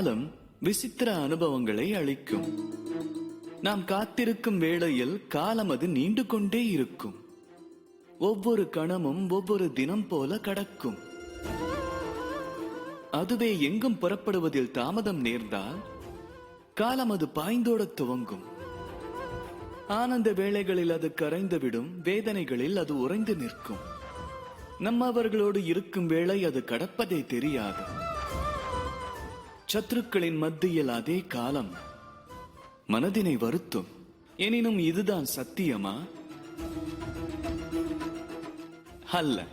காலம் விசித்திர அனுபவங்களை அளிக்கும். நாம் காத்திருக்கும் வேளையில் காலம் அது நீண்டு கொண்டே இருக்கும். ஒவ்வொரு கணமும் ஒவ்வொரு தினம் போல கடக்கும். அதுவே எங்கும் புறப்படுவதில் தாமதம் நேர்ந்தால் காலம் அது பாய்ந்தோடத் துவங்கும். ஆனந்த வேளைகளில் அது கரைந்துவிடும், வேதனைகளில் அது உறைந்து நிற்கும். நம்மவர்களோடு இருக்கும் வேளை அது கடப்பதே தெரியாது. சத்துருக்களின் மத்தியில் அதே காலம் மனதினை வருத்தும். எனினும் இதுதான் சத்தியமா? அல்ல.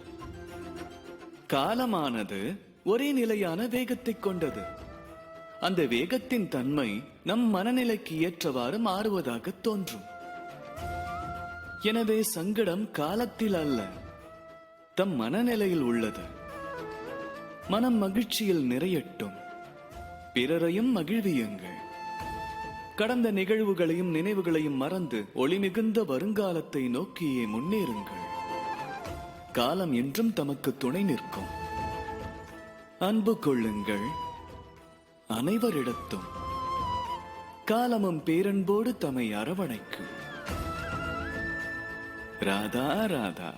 காலமானது ஒரே நிலையான வேகத்தை கொண்டது. அந்த வேகத்தின் தன்மை நம் மனநிலைக்கு ஏற்றவாறு மாறுவதாக தோன்றும். எனவே சங்கடம் காலத்தில் அல்ல, தம் மனநிலையில் உள்ளது. மனம் மகிழ்ச்சியில் நிறையட்டும், பிறரையும் மகிழ்வியுங்கள். கடந்த நிகழ்வுகளையும் நினைவுகளையும் மறந்து ஒளி மிகுந்த வருங்காலத்தை நோக்கியே முன்னேறுங்கள். காலம் என்றும் தமக்கு துணை நிற்கும். அன்பு கொள்ளுங்கள் அனைவரிடத்தும். காலமும் பேரன்போடு தம்மை அரவணைக்கும். ராதா ராதா.